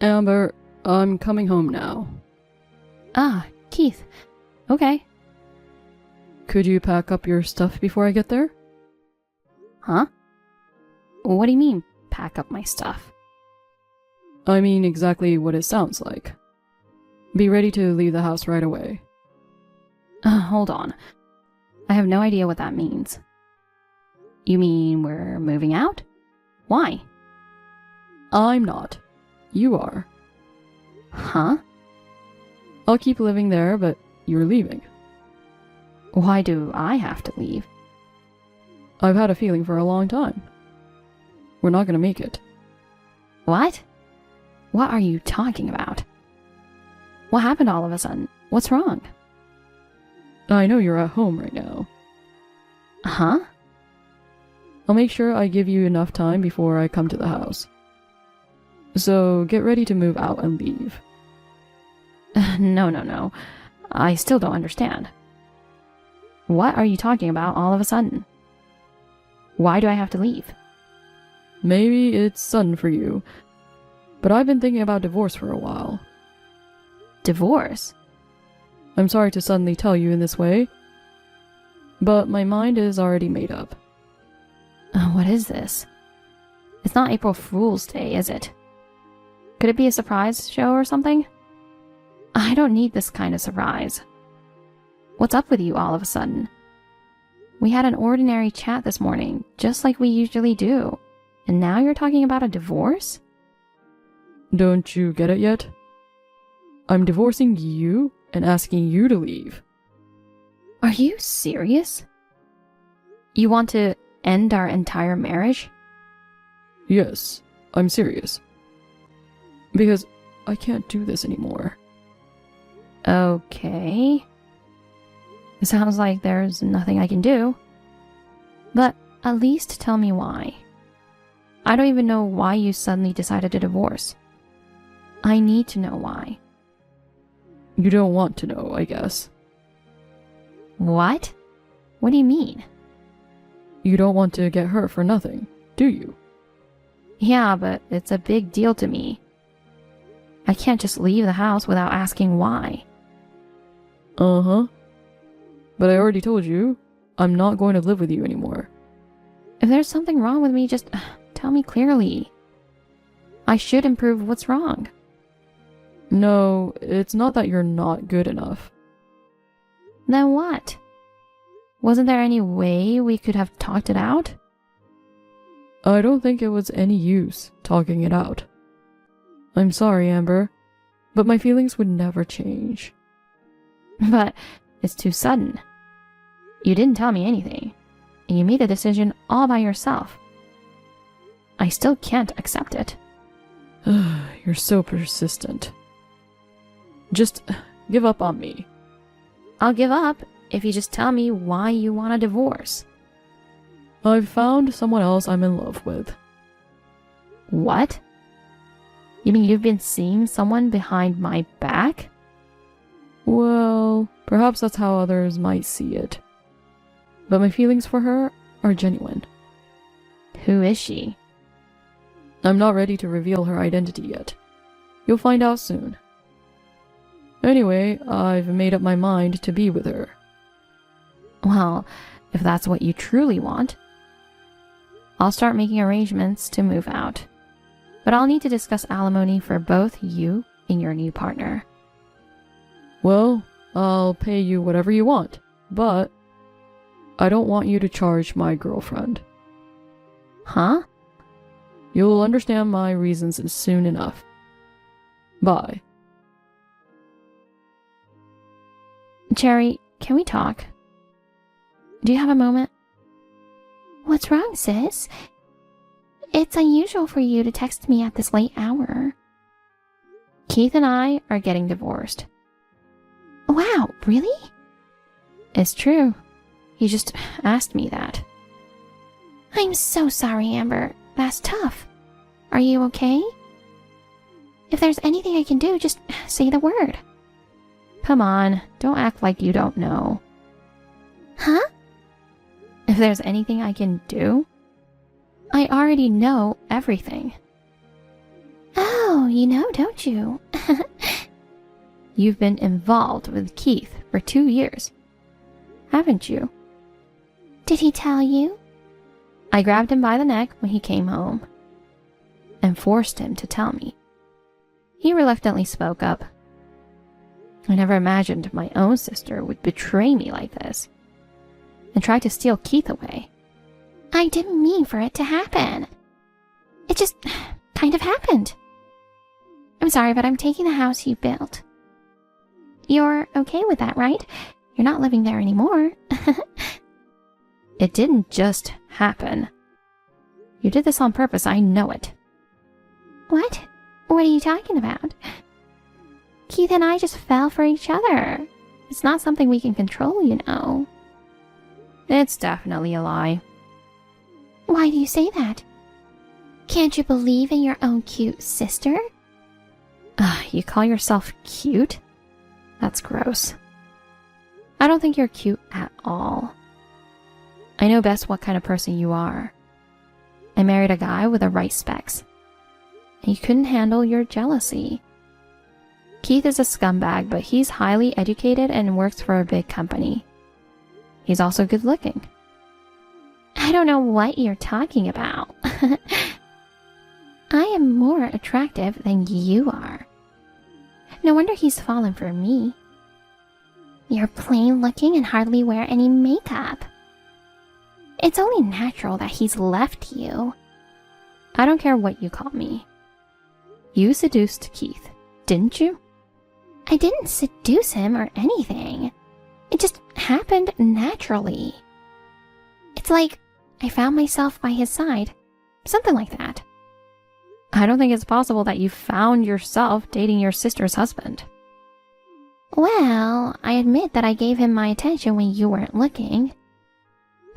Amber, I'm coming home now. Ah, Keith. Okay. Could you pack up your stuff before I get there? Huh? What do you mean, pack up my stuff? I mean exactly what it sounds like. Be ready to leave the house right away. Hold on. I have no idea what that means. You mean we're moving out? Why? I'm not. You are. Huh? I'll keep living there, but you're leaving. Why do I have to leave? I've had a feeling for a long time. We're not gonna make it. What? What are you talking about? What happened all of a sudden? What's wrong? I know you're at home right now. Huh? I'll make sure I give you enough time before I come to the house. So get ready to move out and leave. No. I still don't understand. What are you talking about all of a sudden? Why do I have to leave? Maybe it's sudden for you, but I've been thinking about divorce for a while. Divorce? I'm sorry to suddenly tell you in this way, but my mind is already made up. What is this? It's not April Fool's Day, is it? Could it be a surprise show or something? I don't need this kind of surprise. What's up with you all of a sudden? We had an ordinary chat this morning, just like we usually do. And now you're talking about a divorce? Don't you get it yet? I'm divorcing you and asking you to leave. Are you serious? You want to end our entire marriage? Yes, I'm serious. Because I can't do this anymore. Okay. It sounds like there's nothing I can do. But at least tell me why. I don't even know why you suddenly decided to divorce. I need to know why. You don't want to know, I guess. What? What do you mean? You don't want to get hurt for nothing, do you? Yeah, but it's a big deal to me. I can't just leave the house without asking why. Uh-huh. But I already told you, I'm not going to live with you anymore. If there's something wrong with me, just tell me clearly. I should improve what's wrong. No, it's not that you're not good enough. Then what? Wasn't there any way we could have talked it out? I don't think it was any use talking it out. I'm sorry, Amber, but my feelings would never change. But it's too sudden. You didn't tell me anything. And you made the decision all by yourself. I still can't accept it. You're so persistent. Just give up on me. I'll give up if you just tell me why you want a divorce. I've found someone else I'm in love with. What? You mean you've been seeing someone behind my back? Well, perhaps that's how others might see it. But my feelings for her are genuine. Who is she? I'm not ready to reveal her identity yet. You'll find out soon. Anyway, I've made up my mind to be with her. Well, if that's what you truly want, I'll start making arrangements to move out. But I'll need to discuss alimony for both you and your new partner. Well, I'll pay you whatever you want, but I don't want you to charge my girlfriend. Huh? You'll understand my reasons soon enough. Bye. Cherry, can we talk? Do you have a moment? What's wrong, sis? It's unusual for you to text me at this late hour. Keith and I are getting divorced. Wow, really? It's true. He just asked me that. I'm so sorry, Amber. That's tough. Are you okay? If there's anything I can do, just say the word. Come on, don't act like you don't know. Huh? If there's anything I can do? I already know everything. Oh, you know, don't you? You've been involved with Keith for 2 years, haven't you? Did he tell you? I grabbed him by the neck when he came home and forced him to tell me. He reluctantly spoke up. I never imagined my own sister would betray me like this and try to steal Keith away. I didn't mean for it to happen. It just kind of happened. I'm sorry, but I'm taking the house you built. You're okay with that, right? You're not living there anymore. It didn't just happen. You did this on purpose, I know it. What? What are you talking about? Keith and I just fell for each other. It's not something we can control, you know. It's definitely a lie. Why do you say that? Can't you believe in your own cute sister? You call yourself cute? That's gross. I don't think you're cute at all. I know best what kind of person you are. I married a guy with the right specs. And he couldn't handle your jealousy. Keith is a scumbag, but he's highly educated and works for a big company. He's also good looking. I don't know what you're talking about. I am more attractive than you are. No wonder he's fallen for me. You're plain looking and hardly wear any makeup. It's only natural that he's left you. I don't care what you call me. You seduced Keith, didn't you? I didn't seduce him or anything. It just happened naturally. It's like I found myself by his side. Something like that. I don't think it's possible that you found yourself dating your sister's husband. Well, I admit that I gave him my attention when you weren't looking.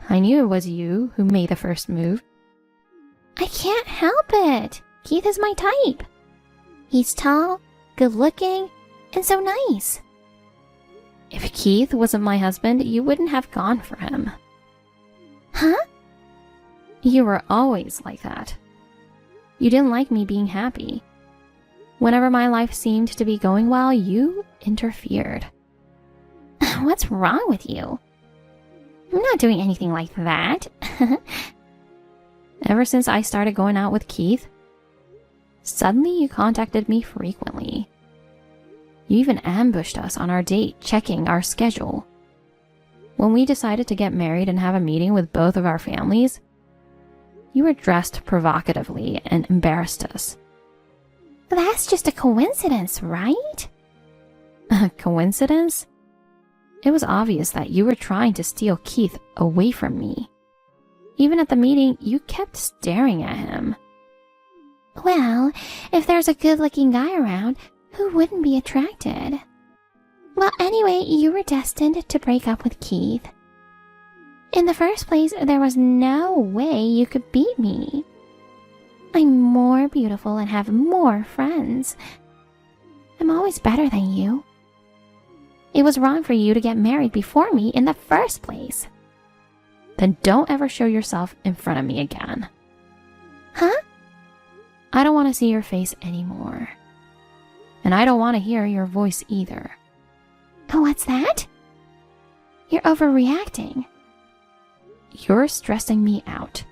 I knew it was you who made the first move. I can't help it. Keith is my type. He's tall, good looking, and so nice. If Keith wasn't my husband, you wouldn't have gone for him. Huh? You were always like that. You didn't like me being happy. Whenever my life seemed to be going well, you interfered. What's wrong with you? I'm not doing anything like that. Ever since I started going out with Keith, suddenly you contacted me frequently. You even ambushed us on our date, checking our schedule. When we decided to get married and have a meeting with both of our families, you were dressed provocatively and embarrassed us. That's just a coincidence, right? A coincidence? It was obvious that you were trying to steal Keith away from me. Even at the meeting, you kept staring at him. Well, if there's a good-looking guy around, who wouldn't be attracted? Well, anyway, you were destined to break up with Keith. In the first place, there was no way you could beat me. I'm more beautiful and have more friends. I'm always better than you. It was wrong for you to get married before me in the first place. Then don't ever show yourself in front of me again. Huh? I don't want to see your face anymore. And I don't want to hear your voice either. Oh, what's that? You're overreacting. You're stressing me out.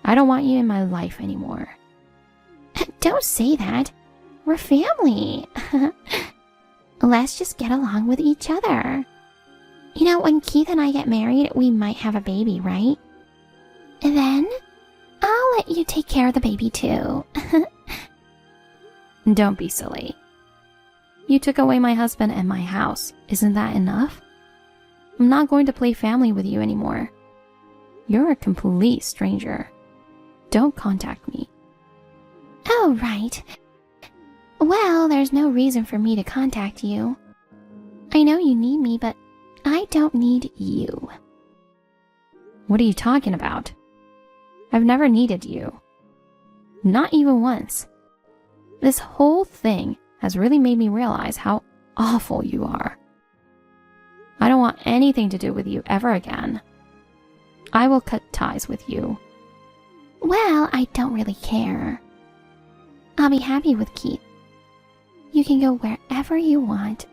I don't want you in my life anymore. Don't say that. We're family. Let's just get along with each other. You know, when Keith and I get married, we might have a baby, right? And then I'll let you take care of the baby too. Don't be silly. You took away my husband and my house. Isn't that enough? I'm not going to play family with you anymore. You're a complete stranger. Don't contact me. Oh, right. Well, there's no reason for me to contact you. I know you need me, but I don't need you. What are you talking about? I've never needed you. Not even once. This whole thing has really made me realize how awful you are. I don't want anything to do with you ever again. I will cut ties with you. Well, I don't really care. I'll be happy with Keith. You can go wherever you want.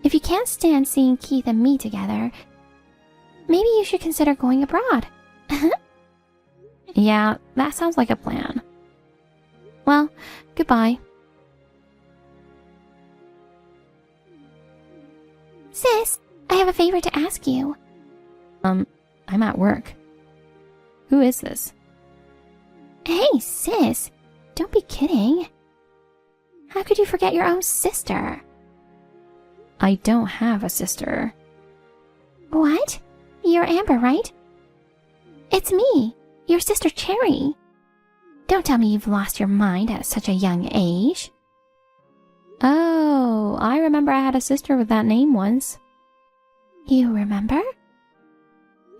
If you can't stand seeing Keith and me together, maybe you should consider going abroad. Yeah, that sounds like a plan. Well, goodbye. Sis, I have a favor to ask you. I'm at work. Who is this? Hey, sis, don't be kidding. How could you forget your own sister? I don't have a sister. What? You're Amber, right? It's me, your sister Cherry. Don't tell me you've lost your mind at such a young age. Oh, I remember I had a sister with that name once. You remember?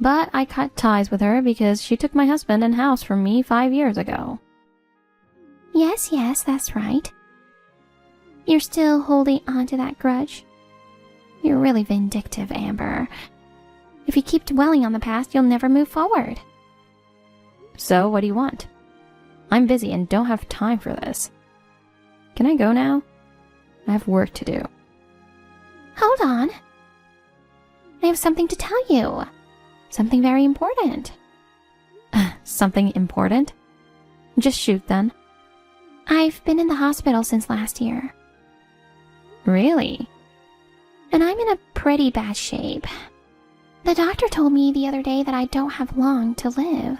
But I cut ties with her because she took my husband and house from me 5 years ago. Yes, that's right. You're still holding on to that grudge? You're really vindictive, Amber. If you keep dwelling on the past, you'll never move forward. So, what do you want? I'm busy and don't have time for this. Can I go now? I have work to do. Hold on. I have something to tell you. Something very important. Something important? Just shoot then. I've been in the hospital since last year. Really? And I'm in a pretty bad shape. The doctor told me the other day that I don't have long to live.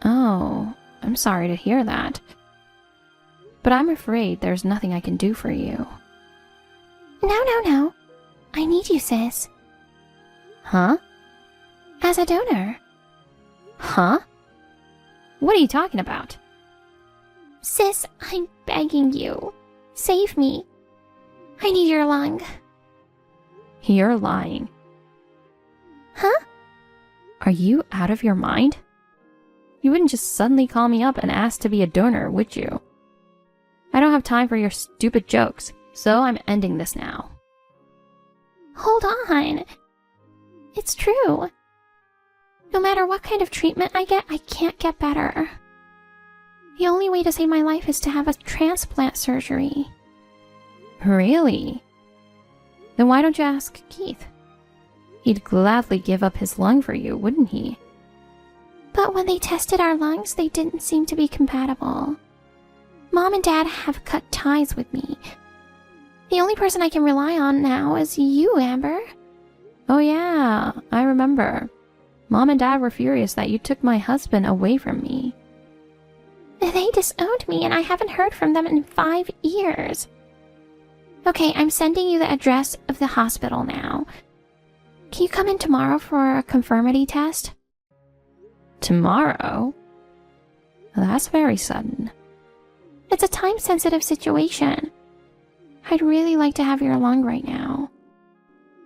Oh, I'm sorry to hear that. But I'm afraid there's nothing I can do for you. No. I need you, sis. Huh? As a donor. Huh? What are you talking about? Sis, I'm begging you. Save me. I need your lung. You're lying. Huh? Are you out of your mind? You wouldn't just suddenly call me up and ask to be a donor, would you? I don't have time for your stupid jokes, so I'm ending this now. Hold on. It's true. No matter what kind of treatment I get, I can't get better. The only way to save my life is to have a transplant surgery. Really? Then why don't you ask Keith? He'd gladly give up his lung for you, wouldn't he? But when they tested our lungs, they didn't seem to be compatible. Mom and Dad have cut ties with me. The only person I can rely on now is you, Amber. Oh yeah, I remember. Mom and Dad were furious that you took my husband away from me. They disowned me and I haven't heard from them in 5 years. Okay, I'm sending you the address of the hospital now. Can you come in tomorrow for a conformity test? Tomorrow? That's very sudden. It's a time-sensitive situation. I'd really like to have your lung right now.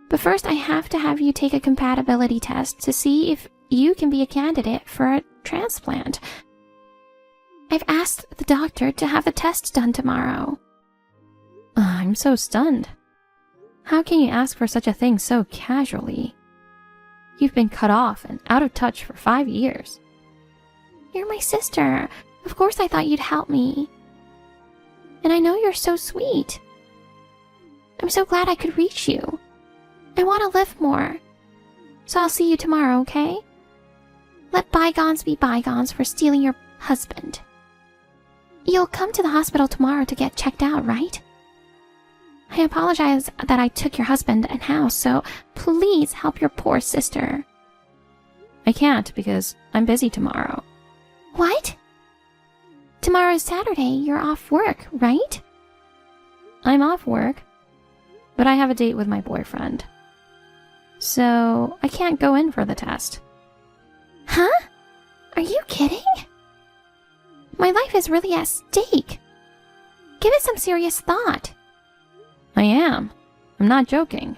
But first I have to have you take a compatibility test to see if you can be a candidate for a transplant. I've asked the doctor to have the test done tomorrow. I'm so stunned. How can you ask for such a thing so casually? You've been cut off and out of touch for 5 years. You're my sister. Of course I thought you'd help me. And I know you're so sweet. I'm so glad I could reach you. I want to live more. So I'll see you tomorrow, okay? Let bygones be bygones for stealing your husband. You'll come to the hospital tomorrow to get checked out, right? I apologize that I took your husband and house, so please help your poor sister. I can't because I'm busy tomorrow. What? Tomorrow is Saturday. You're off work, right? I'm off work, but I have a date with my boyfriend. So I can't go in for the test. Huh? Are you kidding? My life is really at stake. Give it some serious thought. I am. I'm not joking.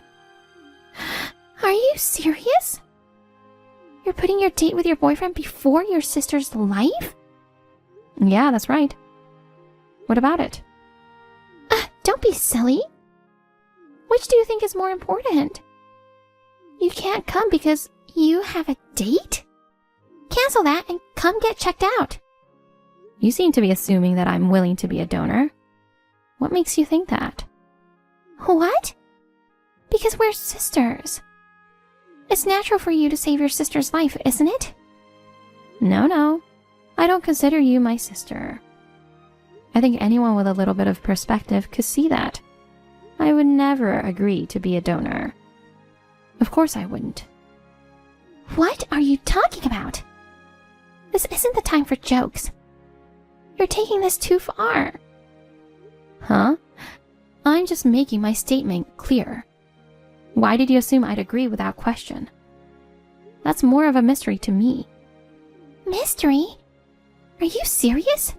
Are you serious? You're putting your date with your boyfriend before your sister's life? Yeah, that's right. What about it? Don't be silly. Which do you think is more important? You can't come because you have a date? Cancel that and come get checked out. You seem to be assuming that I'm willing to be a donor. What makes you think that? What? Because we're sisters. It's natural for you to save your sister's life, isn't it? No. I don't consider you my sister. I think anyone with a little bit of perspective could see that. I would never agree to be a donor. Of course I wouldn't. What are you talking about? This isn't the time for jokes. You're taking this too far. Huh? I'm just making my statement clear. Why did you assume I'd agree without question? That's more of a mystery to me. Mystery? Are you serious?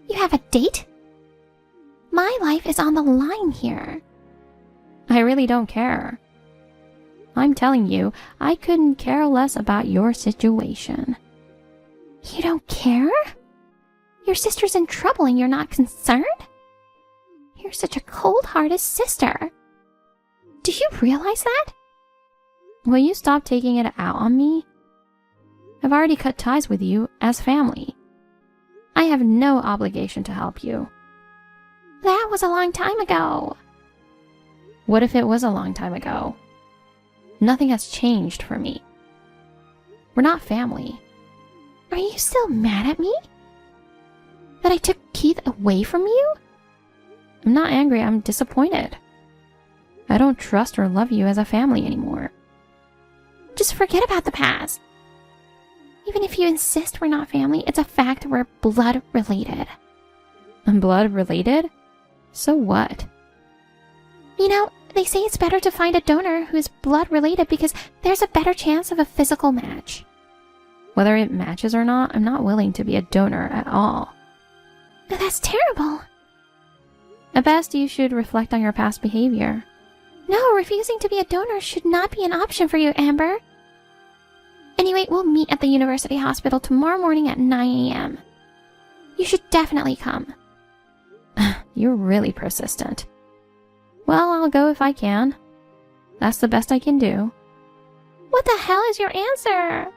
You have a date? My life is on the line here. I really don't care. I'm telling you, I couldn't care less about your situation. You don't care? Your sister's in trouble and you're not concerned? You're such a cold-hearted sister. Do you realize that? Will you stop taking it out on me? I've already cut ties with you as family. I have no obligation to help you. That was a long time ago. What if it was a long time ago? Nothing has changed for me. We're not family. Are you still mad at me? That I took Keith away from you? I'm not angry, I'm disappointed. I don't trust or love you as a family anymore. Just forget about the past. Even if you insist we're not family, it's a fact we're blood related. I'm blood related? So what? You know, they say it's better to find a donor who's blood related because there's a better chance of a physical match. Whether it matches or not, I'm not willing to be a donor at all. That's terrible. At best, you should reflect on your past behavior. No, refusing to be a donor should not be an option for you, Amber. Anyway, we'll meet at the university hospital tomorrow morning at 9 a.m. You should definitely come. You're really persistent. Well, I'll go if I can. That's the best I can do. What the hell is your answer?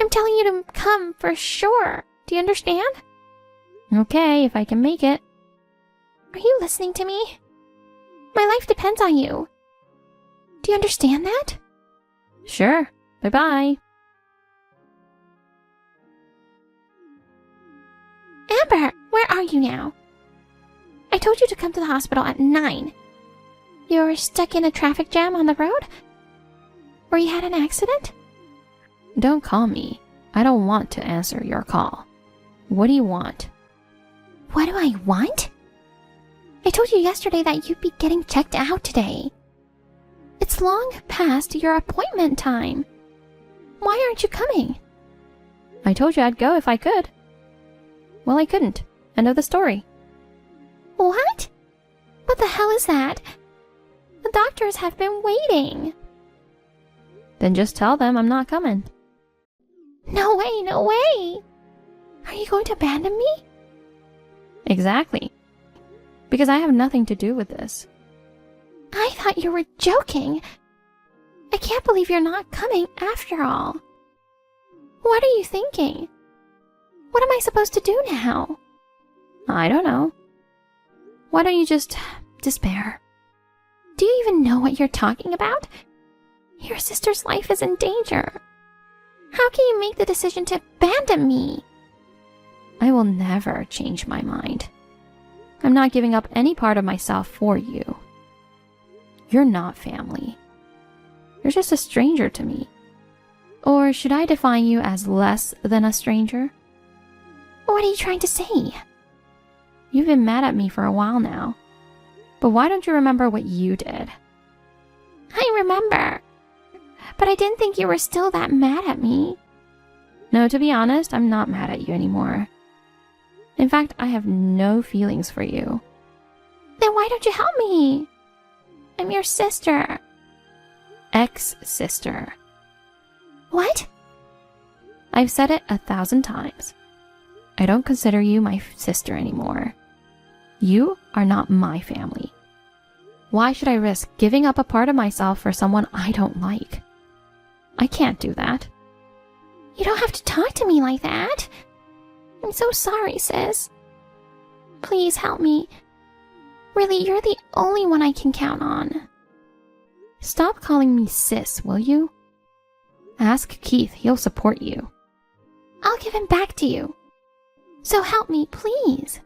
I'm telling you to come for sure. Do you understand? Okay, if I can make it. Are you listening to me? My life depends on you. Do you understand that? Sure. Bye-bye. Amber, where are you now? I told you to come to the hospital at 9. You're stuck in a traffic jam on the road? Or you had an accident? Don't call me. I don't want to answer your call. What do you want? What do I want? I told you yesterday that you'd be getting checked out today. It's long past your appointment time. Why aren't you coming? I told you I'd go if I could. Well, I couldn't. End of the story. What? What the hell is that? The doctors have been waiting. Then just tell them I'm not coming. No way, no way. Are you going to abandon me? Exactly. Because I have nothing to do with this. I thought you were joking. I can't believe you're not coming after all. What are you thinking? What am I supposed to do now? I don't know. Why don't you just despair? Do you even know what you're talking about? Your sister's life is in danger. How can you make the decision to abandon me? I will never change my mind. I'm not giving up any part of myself for you. You're not family. You're just a stranger to me. Or should I define you as less than a stranger? What are you trying to say? You've been mad at me for a while now. But why don't you remember what you did? I remember. But I didn't think you were still that mad at me. No, to be honest, I'm not mad at you anymore. In fact, I have no feelings for you. Then why don't you help me? I'm your sister. Ex-sister. What? I've said it 1,000 times. I don't consider you my sister anymore. You are not my family. Why should I risk giving up a part of myself for someone I don't like? I can't do that. You don't have to talk to me like that. I'm so sorry, sis. Please help me. Really, you're the only one I can count on. Stop calling me sis, will you? Ask Keith, he'll support you. I'll give him back to you. So help me, please.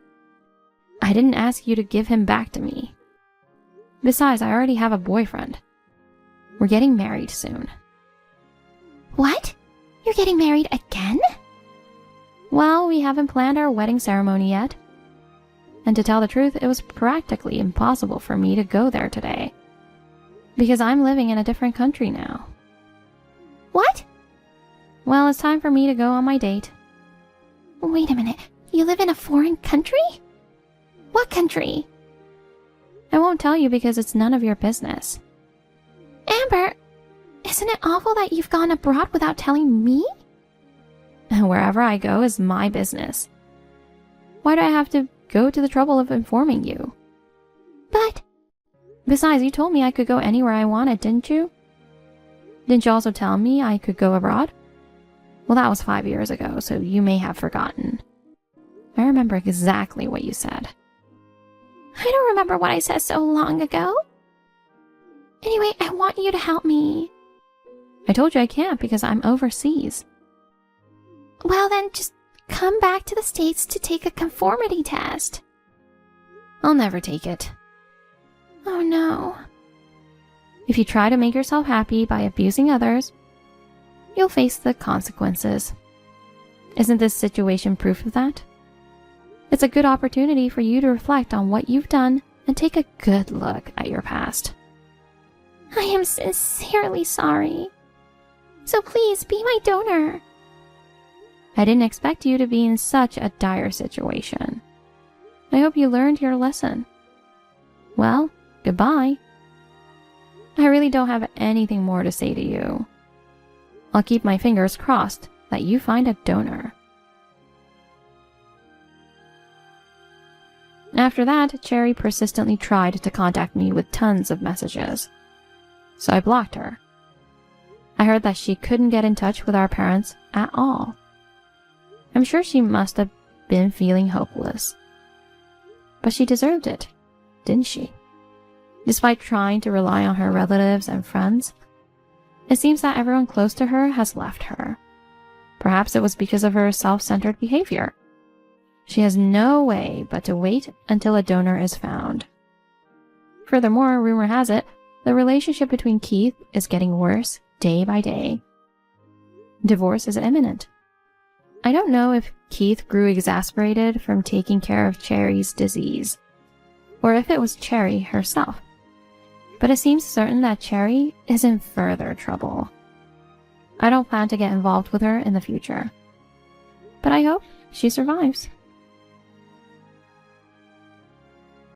I didn't ask you to give him back to me. Besides, I already have a boyfriend. We're getting married soon. What? You're getting married again? Well, we haven't planned our wedding ceremony yet. And to tell the truth, it was practically impossible for me to go there today. Because I'm living in a different country now. What? Well, it's time for me to go on my date. Wait a minute. You live in a foreign country? What country? I won't tell you because it's none of your business. Amber, isn't it awful that you've gone abroad without telling me? Wherever I go is my business. Why do I have to go to the trouble of informing you? But... Besides, you told me I could go anywhere I wanted, didn't you? Didn't you also tell me I could go abroad? Well, that was 5 years ago, so you may have forgotten. I remember exactly what you said. I don't remember what I said so long ago. Anyway, I want you to help me. I told you I can't because I'm overseas. Well then, just come back to the States to take a conformity test. I'll never take it. Oh no. If you try to make yourself happy by abusing others, you'll face the consequences. Isn't this situation proof of that? It's a good opportunity for you to reflect on what you've done and take a good look at your past. I am sincerely sorry. So please be my donor. I didn't expect you to be in such a dire situation. I hope you learned your lesson. Well, goodbye. I really don't have anything more to say to you. I'll keep my fingers crossed that you find a donor. After that, Cherry persistently tried to contact me with tons of messages. So I blocked her. I heard that she couldn't get in touch with our parents at all. I'm sure she must have been feeling hopeless. But she deserved it, didn't she? Despite trying to rely on her relatives and friends, it seems that everyone close to her has left her. Perhaps it was because of her self-centered behavior. She has no way but to wait until a donor is found. Furthermore, rumor has it, the relationship between Keith is getting worse day by day. Divorce is imminent. I don't know if Keith grew exasperated from taking care of Cherry's disease, or if it was Cherry herself. But it seems certain that Cherry is in further trouble. I don't plan to get involved with her in the future. But I hope she survives.